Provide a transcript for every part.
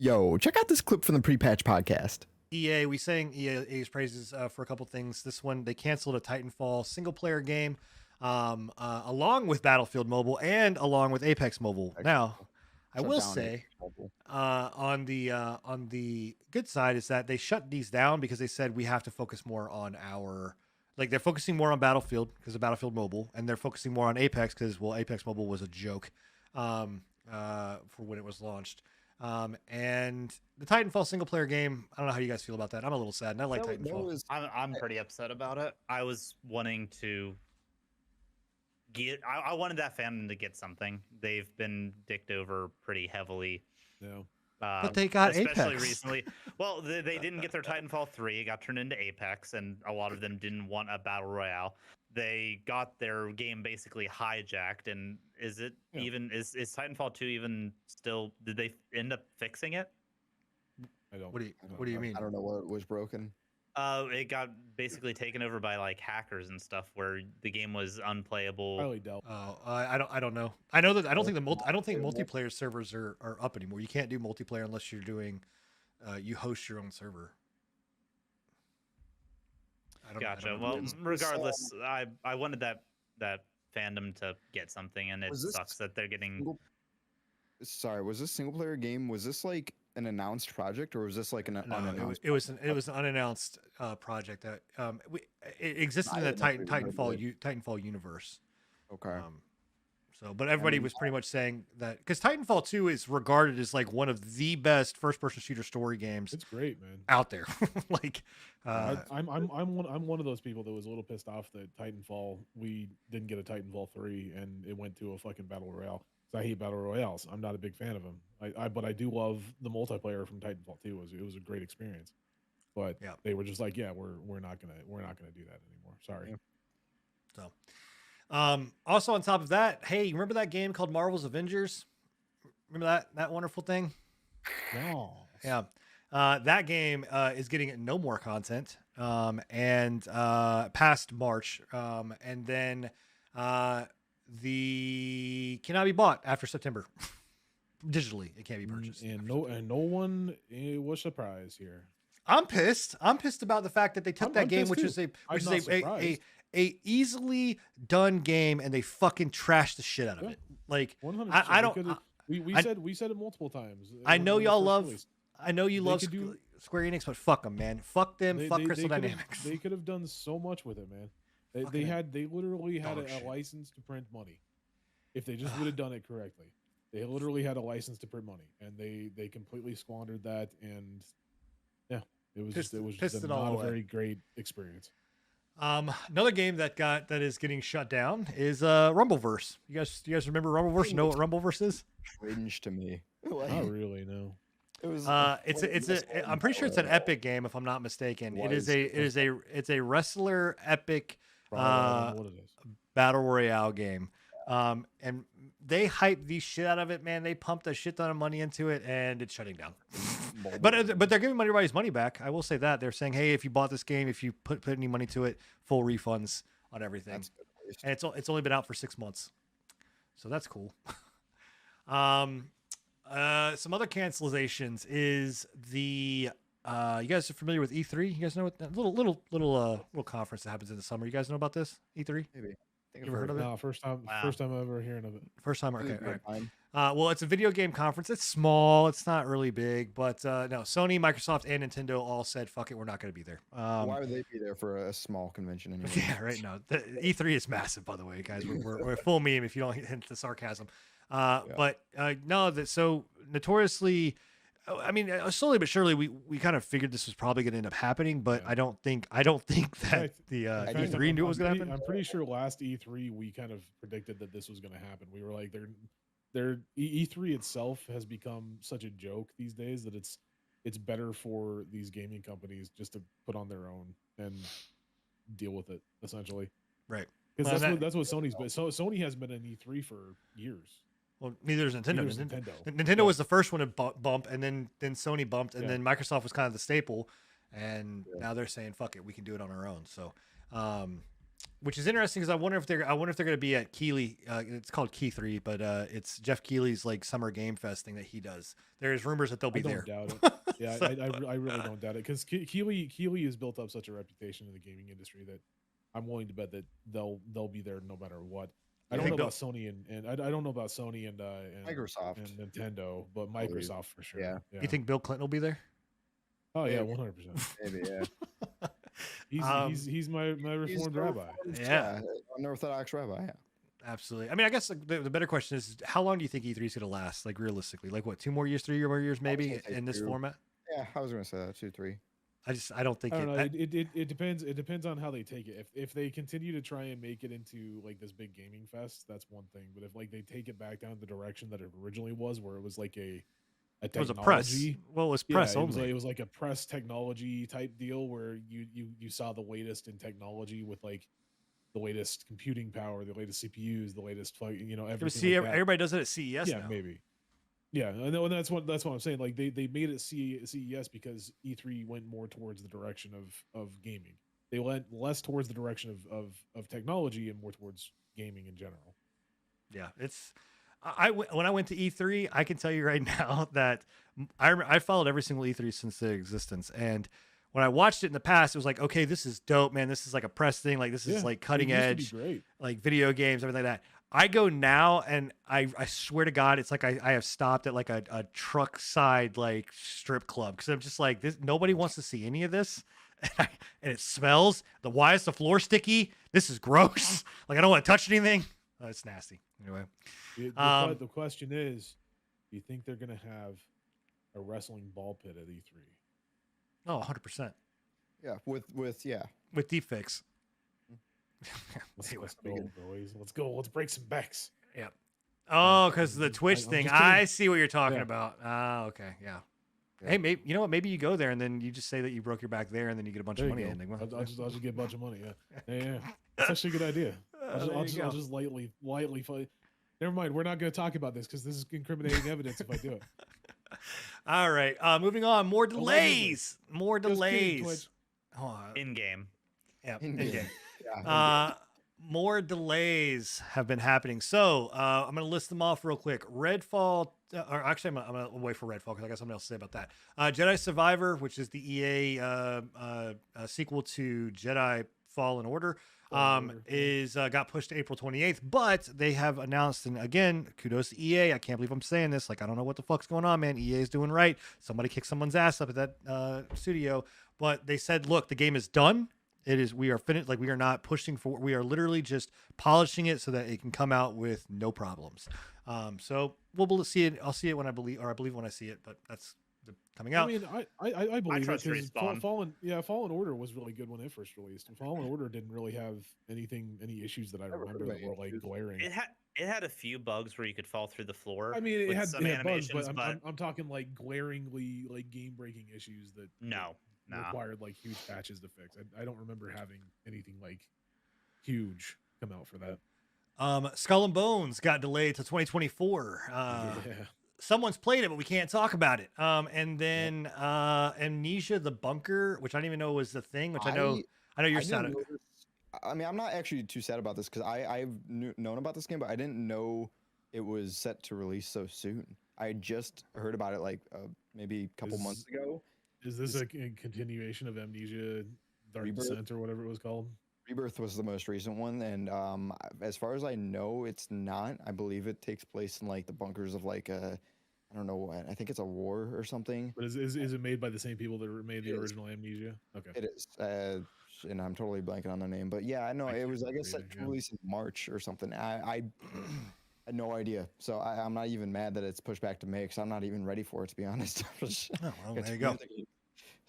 Yo, check out this clip from the pre-patch podcast. EA, we sang EA's praises for a couple things. This one, they canceled a Titanfall single player game, along with Battlefield Mobile and along with Apex Mobile. Now, I will say, on the good side is that they shut these down because they said we have to focus more on they're focusing more on Battlefield because of Battlefield Mobile, and they're focusing more on Apex because Apex Mobile was a joke for when it was launched. And the Titanfall single player game, I don't know how you guys feel about that. I'm a little sad, and I like Titanfall. I'm pretty upset about it. I was wanting to get. I wanted that fandom to get something. They've been dicked over pretty heavily. No. But they got especially Apex recently. Well, they didn't get their Titanfall 3. It got turned into Apex, and a lot of them didn't want a battle royale. They got their game basically hijacked. And is Titanfall 2 even still? Did they end up fixing it? What do you mean? I don't know what was broken. It got basically taken over by like hackers and stuff, where the game was unplayable. Probably Dell. I don't know. I know that I don't think multiplayer servers are up anymore. You can't do multiplayer unless you're doing you host your own server. Gotcha. Well, regardless, I wanted that fandom to get something, and it sucks that they're getting. Sorry, was this single player game? Was this like an announced project, or was this like an unannounced? It was an unannounced project that it existed in the Titanfall universe. Okay. But everybody was pretty much saying that because Titanfall 2 is regarded as like one of the best first-person shooter story games. It's great, man. Out there, I'm one of those people that was a little pissed off that Titanfall we didn't get a Titanfall 3 and it went to a fucking battle royale. I hate battle royales. I'm not a big fan of them. But I do love the multiplayer from Titanfall 2. It was a great experience. But they were just like, yeah, we're not gonna do that anymore. Sorry. So. Also on top of that, hey, remember that game called Marvel's Avengers? Remember that wonderful thing? No. Yeah. That game is getting no more content and past March. And then the cannot be bought after September. Digitally, it can't be purchased. And no one was surprised here. I'm pissed. I'm pissed about the fact that they took that game, which is a easily done game, and they fucking trashed the shit out of it. Like 100%. I don't. We said it multiple times. I know y'all love. I know you love Square Enix, but fuck them, man. Fuck them. Fuck Crystal Dynamics. They could have done so much with it, man. They literally had a license to print money. If they just would have done it correctly, they literally had a license to print money, and they completely squandered that. And yeah, it was just not a very great experience. Another game that is getting shut down is Rumbleverse. You guys remember Rumbleverse? Know what Rumbleverse is? Cringe to me. Not really, no. It was. I'm pretty sure it's an Epic game, if I'm not mistaken. It's a wrestler Epic battle royale game. And they hyped the shit out of it, man. They pumped a shit ton of money into it, and it's shutting down. but they're giving everybody's money back. I will say that they're saying, hey, if you bought this game, if you put any money to it, full refunds on everything. And it's only been out for 6 months, so that's cool. Some other cancelizations is the you guys are familiar with E3? You guys know what that little conference that happens in the summer? You guys know about this E3? Maybe. You ever heard of it? No, first time ever hearing of it. First time, okay. Right. Well, it's a video game conference. It's small. It's not really big, but no. Sony, Microsoft, and Nintendo all said, "Fuck it, we're not going to be there." Why would they be there for a small convention anyway? Yeah, right. No, the E3 is massive, by the way, guys. We're full meme if you don't hint the sarcasm. But no, so notoriously. I mean, slowly but surely, we kind of figured this was probably going to end up happening, but I don't think that the E3 knew it was going to happen. I'm pretty sure last E3 we kind of predicted that this was going to happen. We were like, their E3 itself has become such a joke these days that it's better for these gaming companies just to put on their own and deal with it, essentially. Right. Because that's what Sony's been. So Sony has been in E3 for years. Well, neither is Nintendo. Nintendo was the first one to bump, and then Sony bumped, and then Microsoft was kind of the staple, and now they're saying, "Fuck it, we can do it on our own." So, which is interesting because I wonder if they're going to be at Keighley. It's called Key 3, but it's Jeff Keighley's like summer game fest thing that he does. There's rumors that they'll be there. I don't doubt it. Yeah, So- I really don't doubt it because Keighley has built up such a reputation in the gaming industry that I'm willing to bet that they'll be there no matter what. I don't know about Sony and I don't know about Sony and Microsoft and Nintendo, but Microsoft for sure. Yeah. You think Bill Clinton will be there? Oh yeah, Maybe. 100%. maybe. Yeah. He's my reformed rabbi. Yeah. Unorthodox rabbi. Yeah. Absolutely. I mean, I guess like, the better question is, how long do you think E3 is going to last? Like realistically, like what, 2 more years, 3 more years, maybe gonna say in this 2. format? Yeah, I was gonna say that 2, 3. I don't think I don't know. It depends. It depends on how they take it. If they continue to try and make it into like this big gaming fest, that's one thing. But if like they take it back down the direction that it originally was, where it was like a it was technology, a press. Well, it was press it was, only. like, it was like a press technology type deal where you saw the latest in technology with like the latest computing power, the latest CPUs, the latest everything. See, like that. everybody does it at CES Yeah, now. maybe. Yeah, I know, and that's what I'm saying. Like they made it CES because E3 went more towards the direction of gaming. They went less towards the direction of technology and more towards gaming in general. Yeah, it's when I went to E3, I can tell you right now that I followed every single E3 since their existence, and when I watched it in the past, it was like, okay, this is dope, man. This is like a press thing. Like this is like cutting edge, great. like video games, everything like that. I go now, and I swear to God, it's like I have stopped at like a truck side like strip club because I'm just like this. Nobody wants to see any of this, and it smells. Why is the floor sticky? This is gross. Like I don't want to touch anything. It's nasty. Anyway, The question is, do you think they're gonna have a wrestling ball pit at E3? oh, 100%. Yeah. With deep fix. Let's go, boys. Let's go. Let's break some backs. Yeah. Oh, because the Twitch I'm thing. just kidding. I see what you're talking Yeah. about. Ah, okay, yeah. Yeah. Hey, maybe you know what? Maybe you go there and then you just say that you broke your back there, and then you get a bunch There of you money. go. Ending. I'll just get a bunch of money. Yeah. That's actually a good idea. I'll just lightly fight. Never mind. We're not going to talk about this because this is incriminating evidence if I do it. All right. Moving on. More Allegedly. delays. More Just kidding, delays. Twitch. Hold on. In game. Yeah. In-game. in-game. Yeah. More delays have been happening. So I'm going to list them off real quick. Redfall, or actually, I'm going to wait for Redfall because I got something else to say about that. Jedi Survivor, which is the EA sequel to Jedi Fallen Order, is got pushed to April 28th. But they have announced, and again, kudos to EA. I can't believe I'm saying this. Like, I don't know what the fuck's going on, man. EA is doing right. Somebody kicked someone's ass up at that studio. But they said, look, the game is done. We are finished. Like we are not pushing for. We are literally just polishing it so that it can come out with no problems. So we'll see it. I'll see it when I believe when I see it. But that's coming out. I mean, I believe trust it because Respawn. Fallen Order was really good when it first released. And Fallen Order didn't really have any issues that I Never remember heard that of were any like glaring. It had a few bugs where you could fall through the floor. I mean, it with had some bugs, animations, but I'm talking like glaringly like game breaking issues that no. required like huge patches to fix. I don't remember having anything like huge come out for that. Skull and Bones got delayed to 2024. Yeah. Someone's played it, but we can't talk about it. And then Amnesia: The Bunker, which I didn't even know was the thing. Which I know you're I sad. didn't know this- I mean, I'm not actually too sad about this because I've known about this game, but I didn't know it was set to release so soon. I just heard about it like maybe a couple months ago. Is this a continuation of Amnesia Dark Rebirth? Descent or whatever it was called? Rebirth was the most recent one, and as far as I know, it's not. I believe it takes place in like the bunkers of like I don't know what. I think it's a war or something. But is it made by the same people that made the It is. original Amnesia? Okay. It is, and I'm totally blanking on the name, but yeah, I know it was. I guess set to release in March or something. I had no idea, so I'm not even mad that it's pushed back to May because I'm not even ready for it to be honest. Oh, well, there you go.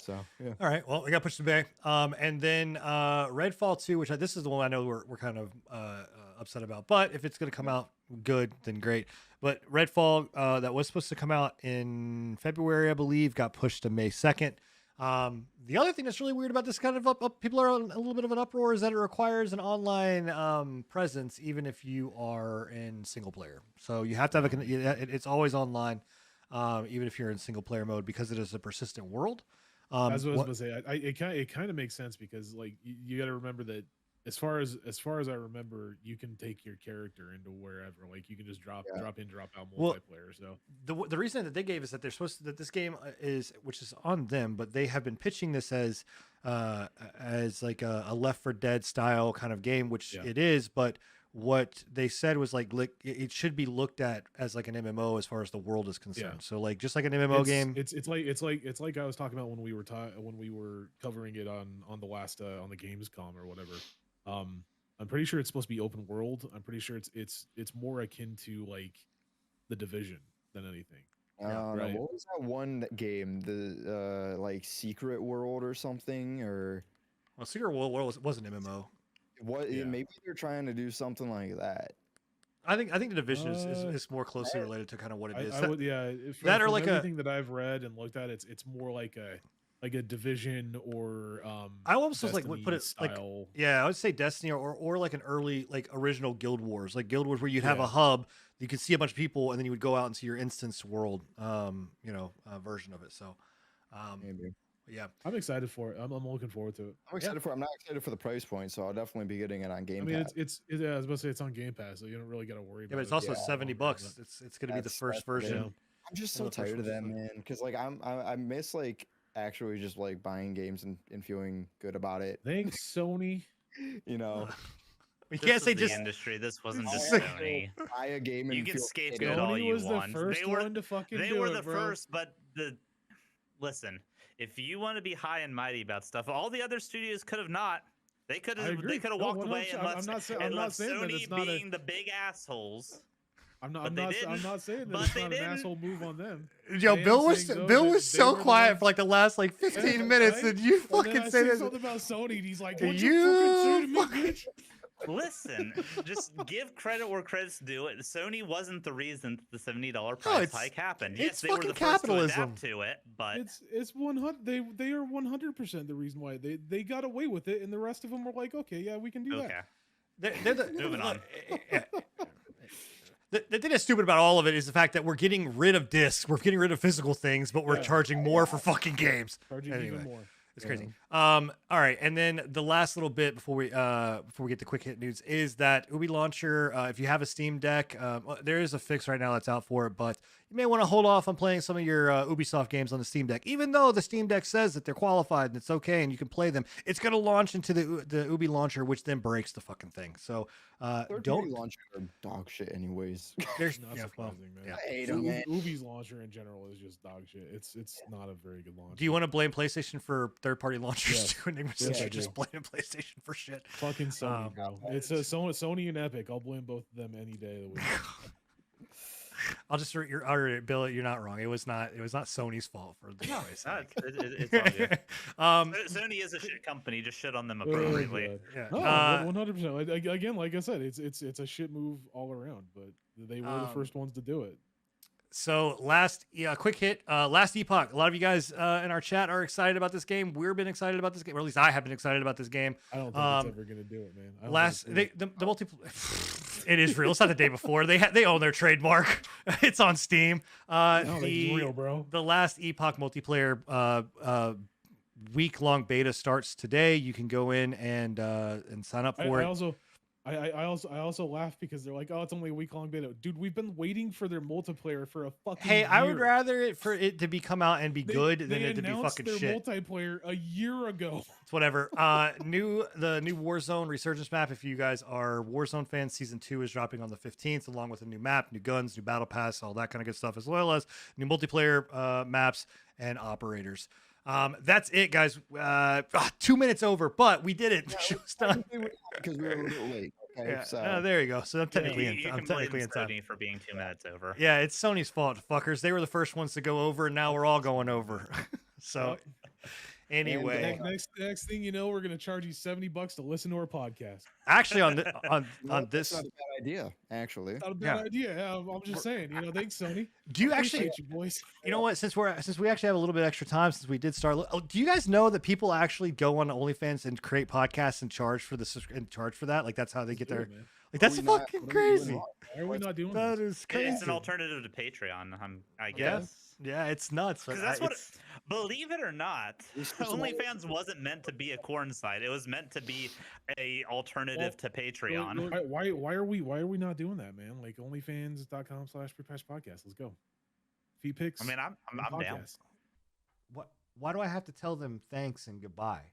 So yeah. All right. Well, we got pushed to Bay. And then Redfall 2, which this is the one I know we're kind of upset about. But if it's going to come out good, then great. But Redfall, that was supposed to come out in February, I believe, got pushed to May 2nd. The other thing that's really weird about this kind of people are in a little bit of an uproar is that it requires an online presence, even if you are in single player. So you have to have it's always online, even if you're in single player mode, because it is a persistent world. As I was going to say, it kind of makes sense because like you got to remember that as far as I remember, you can take your character into wherever. Like you can just drop in, drop out Well, multiplayer. So the reason that they gave is that they're supposed to, that this game is, which is on them, but they have been pitching this as like a Left 4 Dead style kind of game, which it is. But what they said was like it should be looked at as like an MMO as far as the world is concerned. So like just like an MMO game. It's like I was talking about when we were covering it on the last on the Gamescom or whatever. I'm pretty sure it's supposed to be open world. I'm pretty sure it's more akin to like The Division than anything. Right. What was that one game? The like Secret World or something? Or well, Secret World was an MMO. What? Yeah. Maybe they're trying to do something like that. I think The Division is more closely related to kind of what it is. That or like everything that I've read and looked at, it's more like a Division or I almost was like put it style. Like I would say Destiny or like an early like original Guild Wars, like Guild Wars where you'd have a hub, you could see a bunch of people, and then you would go out into your instanced world, version of it. So, maybe. Yeah, I'm excited for it. I'm looking forward to it. I'm excited for it. I'm not excited for the price point, so I'll definitely be getting it on Game Pass. I mean, I was about to say it's on Game Pass, so you don't really got to worry about it. Yeah, but it's also $70. It's going to be the first version. Yeah. I'm just so tired of that, man. Because like I miss like actually just like buying games and feeling good about it. Thanks, Sony. You know. We can't say just industry. This wasn't just Sony. Buy a game and you can scapegoat Sony all you was want. The first one to fucking they do were it, the bro. first, but listen. If you want to be high and mighty about stuff, all the other studios could have not. They could have walked away and left Sony being the big assholes. I'm not saying that it's not an asshole move on them. Yo, Bill was so quiet for like the last like 15 minutes, and you fucking say something about Sony, and he's like, "What you fucking say to me, bitch?" Listen, just give credit where credit's due. Sony wasn't the reason that the $70 price hike happened. Yes, they were the first to adapt to it, but it's 100. They are 100% the reason why they got away with it, and the rest of them were like, okay, yeah, we can do that. Moving on. The thing that's stupid about all of it is the fact that we're getting rid of discs, we're getting rid of physical things, but we're charging more for fucking games. Even more. It's crazy. All right, and then the last little bit before we get the quick hit news is that Ubi Launcher. If you have a Steam Deck, there is a fix right now that's out for it, but you may want to hold off on playing some of your Ubisoft games on the Steam Deck, even though the Steam Deck says that they're qualified and it's okay and you can play them. It's going to launch into the Ubi Launcher, which then breaks the fucking thing. So don't launch dog shit, anyways. There's not surprising, man. I hate them, man. Ubi's launcher in general is just dog shit. It's not a very good launcher. Do you want to blame PlayStation for third-party launchers too? Yes, You're just blaming PlayStation for shit. Fucking Sony, bro. It's Sony and Epic. I'll blame both of them any day of the week. I'll just Bill. You're not wrong. It was not Sony's fault for the choice. It's all good. Sony is a shit company. Just shit on them appropriately. Yeah. 100%. Again, like I said, it's a shit move all around. But they were the first ones to do it. So quick hit, last Epoch. A lot of you guys in our chat are excited about this game. We've been excited about this game, or at least I have been excited about this game. I don't think it's ever gonna do it, man. The multiplayer. It is real. It's not the day before. They own their trademark. It's on Steam. It's real, bro. The last Epoch multiplayer week-long beta starts today. You can go in and sign up for it. I also laugh because they're like, oh, it's only a week-long beta. Dude, we've been waiting for their multiplayer for a fucking year. I would rather for it to come out and be good than it to be fucking their shit. Multiplayer a year ago. It's whatever. The new Warzone Resurgence map. If you guys are Warzone fans, Season 2 is dropping on the 15th, along with a new map, new guns, new battle pass, all that kind of good stuff, as well as new multiplayer maps and operators. That's it, guys. 2 minutes over, but we did it. The show's done because we were a little late. Okay, yeah. So There you go. So I'm technically I'm technically in time for being 2 minutes over. Yeah, it's Sony's fault, fuckers. They were the first ones to go over, and now we're all going over. So anyway, next thing you know, we're gonna charge you $70 to listen to our podcast. Actually, on this, that's not a bad idea. Actually, not a bad idea. Yeah, I'm just saying. Thanks, Sony. Do you actually, you boys? You know what? Since we actually have a little bit extra time, since we did start. Do you guys know that people actually go on OnlyFans and create podcasts and charge for that? Like that's how they get their. Like that's fucking crazy. Why are we not doing that? Is crazy. It's an alternative to Patreon. I guess. Yeah, it's nuts. Because that's what Believe it or not, Least for some OnlyFans wasn't meant to be a corn site. It was meant to be a alternative to Patreon. Why are we not doing that, man? Like onlyfans.com/free-patch-podcast. Let's go. Feet pics. I mean, I'm down. Why do I have to tell them thanks and goodbye?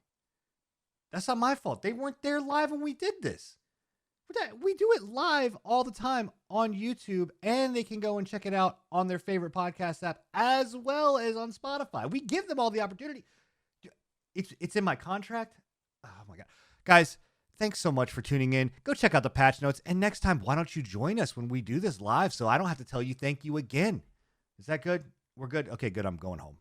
That's not my fault. They weren't there live when we did this. We do it live all the time on YouTube, and they can go and check it out on their favorite podcast app as well as on Spotify. We give them all the opportunity. It's in my contract. Oh my God. Guys, thanks so much for tuning in. Go check out the patch notes. And next time, why don't you join us when we do this live so I don't have to tell you thank you again? Is that good? We're good? Okay, good. I'm going home.